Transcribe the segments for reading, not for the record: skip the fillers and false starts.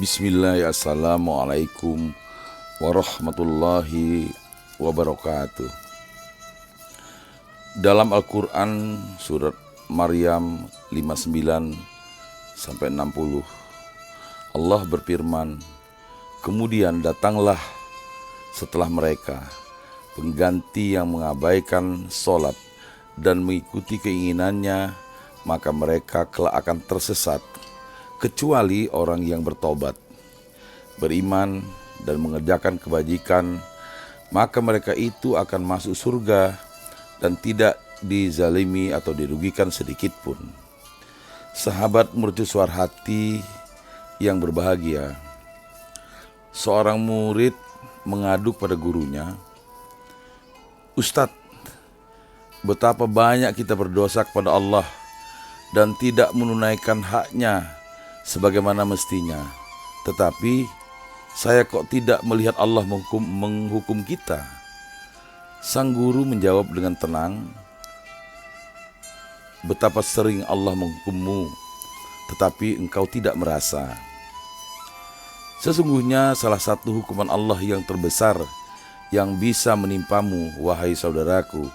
Bismillah, assalamualaikum warahmatullahi wabarakatuh. Dalam Al-Quran surat Maryam 59-60 Allah berfirman, kemudian datanglah setelah mereka pengganti yang mengabaikan sholat dan mengikuti keinginannya, maka mereka kelak akan tersesat, kecuali orang yang bertobat, beriman dan mengerjakan kebajikan, maka mereka itu akan masuk surga dan tidak dizalimi atau dirugikan sedikit pun. Sahabat mercusuar hati yang berbahagia, seorang murid mengadu pada gurunya, Ustadz, betapa banyak kita berdosa kepada Allah dan tidak menunaikan haknya sebagaimana mestinya. Tetapi saya kok tidak melihat Allah menghukum kita. Sang guru menjawab dengan tenang, betapa sering Allah menghukummu, tetapi engkau tidak merasa. Sesungguhnya salah satu hukuman Allah yang terbesar yang bisa menimpamu, wahai saudaraku,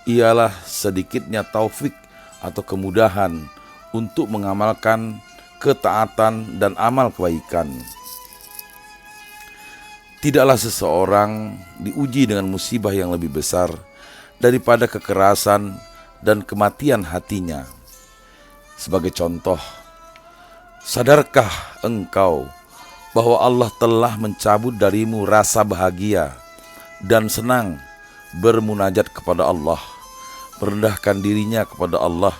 ialah sedikitnya taufik atau kemudahan untuk mengamalkan ketaatan dan amal kebaikan. Tidaklah seseorang diuji dengan musibah yang lebih besar daripada kekerasan dan kematian hatinya. Sebagai contoh, sadarkah engkau bahwa Allah telah mencabut darimu rasa bahagia dan senang bermunajat kepada Allah, merendahkan dirinya kepada Allah,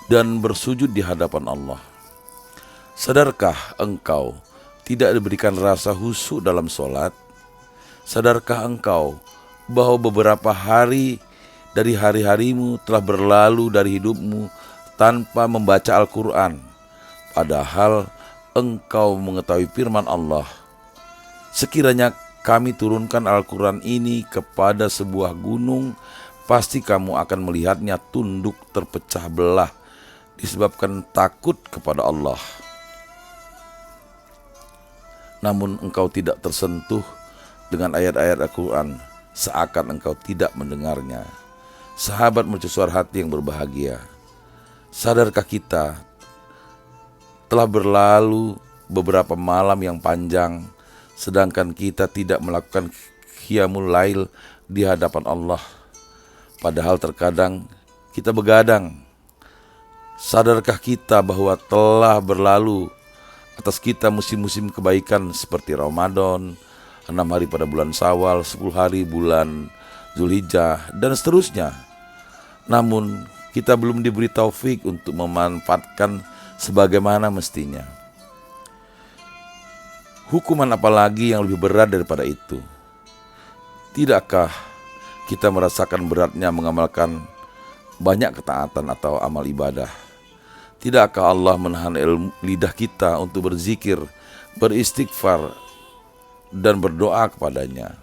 dan bersujud di hadapan Allah? Sadarkah engkau tidak diberikan rasa khusyuk dalam sholat? Sadarkah engkau bahwa beberapa hari dari hari-harimu telah berlalu dari hidupmu tanpa membaca Al-Quran, padahal engkau mengetahui firman Allah, sekiranya kami turunkan Al-Quran ini kepada sebuah gunung, pasti kamu akan melihatnya tunduk terpecah belah disebabkan takut kepada Allah. Namun engkau tidak tersentuh dengan ayat-ayat Al-Quran, seakan engkau tidak mendengarnya. Sahabat mercusuar hati yang berbahagia, sadarkah kita telah berlalu beberapa malam yang panjang, sedangkan kita tidak melakukan qiyamul lail di hadapan Allah, padahal terkadang kita begadang? Sadarkah kita bahwa telah berlalu atas kita musim-musim kebaikan seperti Ramadan, 6 hari pada bulan Syawal, 10 hari bulan Zulhijjah, dan seterusnya. Namun kita belum diberi taufik untuk memanfaatkan sebagaimana mestinya. Hukuman apalagi yang lebih berat daripada itu? Tidakkah kita merasakan beratnya mengamalkan banyak ketaatan atau amal ibadah? Tidakkah Allah menahan lidah kita untuk berzikir, beristighfar, dan berdoa kepadanya?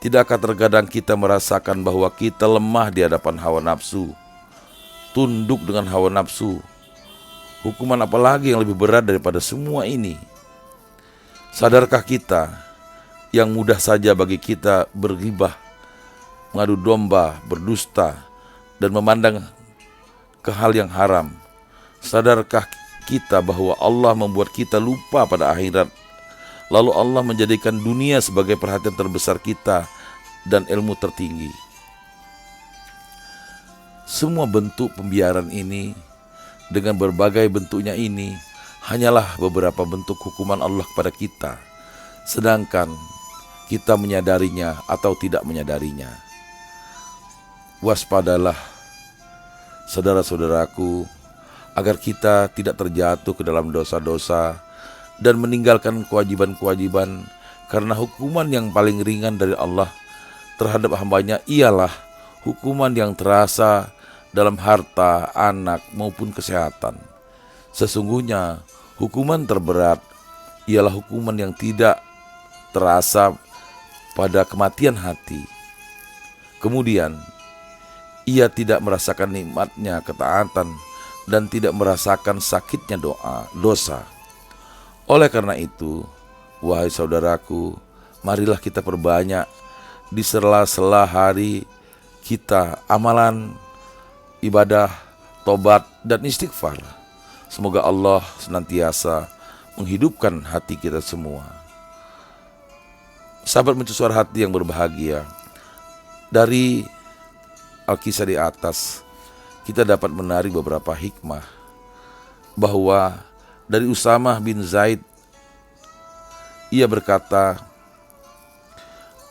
Tidakkah terkadang kita merasakan bahwa kita lemah di hadapan hawa nafsu, tunduk dengan hawa nafsu? Hukuman apalagi yang lebih berat daripada semua ini? Sadarkah kita yang mudah saja bagi kita berghibah, mengadu domba, berdusta, dan memandang ke hal yang haram? Sadarkah kita bahwa Allah membuat kita lupa pada akhirat, lalu Allah menjadikan dunia sebagai perhatian terbesar kita dan ilmu tertinggi? Semua bentuk pembiaran ini, dengan berbagai bentuknya ini, hanyalah beberapa bentuk hukuman Allah kepada kita, sedangkan kita menyadarinya atau tidak menyadarinya. Waspadalah, saudara-saudaraku, agar kita tidak terjatuh ke dalam dosa-dosa dan meninggalkan kewajiban-kewajiban, karena hukuman yang paling ringan dari Allah terhadap hambanya ialah hukuman yang terasa dalam harta, anak, maupun kesehatan. Sesungguhnya hukuman terberat ialah hukuman yang tidak terasa pada kematian hati. Kemudian ia tidak merasakan nikmatnya ketaatan dan tidak merasakan sakitnya dosa. Oleh karena itu, wahai saudaraku, marilah kita perbanyak di sela-sela hari kita amalan, ibadah, tobat, dan istighfar. Semoga Allah senantiasa menghidupkan hati kita semua. Sahabat mercusuar hati yang berbahagia, dari Al-Kisah di atas kita dapat menarik beberapa hikmah, bahwa dari Usamah bin Zaid, ia berkata,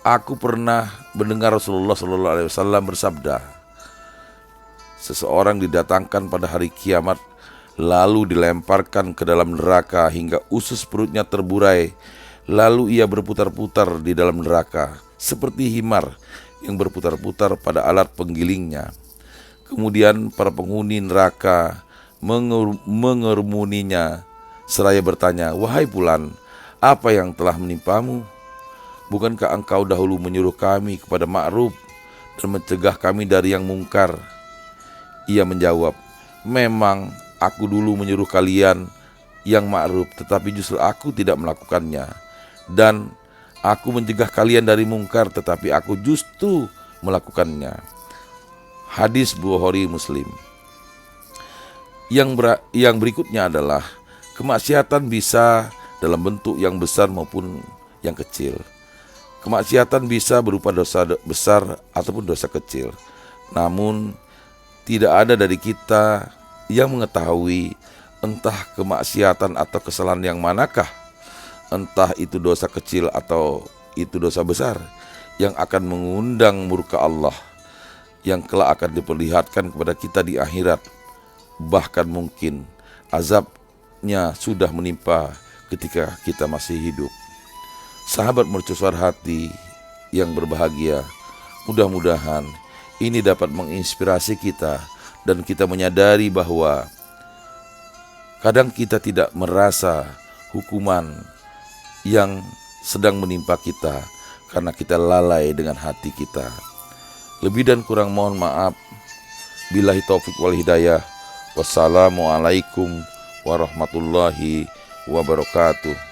aku pernah mendengar Rasulullah SAW bersabda, seseorang didatangkan pada hari kiamat, lalu dilemparkan ke dalam neraka hingga usus perutnya terburai, lalu ia berputar-putar di dalam neraka seperti himar yang berputar-putar pada alat penggilingnya. Kemudian para penghuni neraka mengerumuninya seraya bertanya, wahai Fulan, apa yang telah menimpamu? Bukankah engkau dahulu menyuruh kami kepada ma'ruf dan mencegah kami dari yang mungkar? Ia menjawab, memang aku dulu menyuruh kalian yang ma'ruf, tetapi justru aku tidak melakukannya. Dan aku mencegah kalian dari mungkar, tetapi aku justru melakukannya. Hadis Bukhari Muslim. Yang berikutnya adalah kemaksiatan bisa dalam bentuk yang besar maupun yang kecil. Kemaksiatan bisa berupa dosa besar ataupun dosa kecil. Namun tidak ada dari kita yang mengetahui entah kemaksiatan atau kesalahan yang manakah, entah itu dosa kecil atau itu dosa besar, yang akan mengundang murka Allah, yang kelak akan diperlihatkan kepada kita di akhirat. Bahkan mungkin azabnya sudah menimpa ketika kita masih hidup. Sahabat mercusuar hati yang berbahagia, mudah-mudahan ini dapat menginspirasi kita dan kita menyadari bahwa kadang kita tidak merasa hukuman yang sedang menimpa kita karena kita lalai dengan hati kita. Lebih dan kurang mohon maaf. Billahi taufik wal hidayah. Wassalamualaikum warahmatullahi wabarakatuh.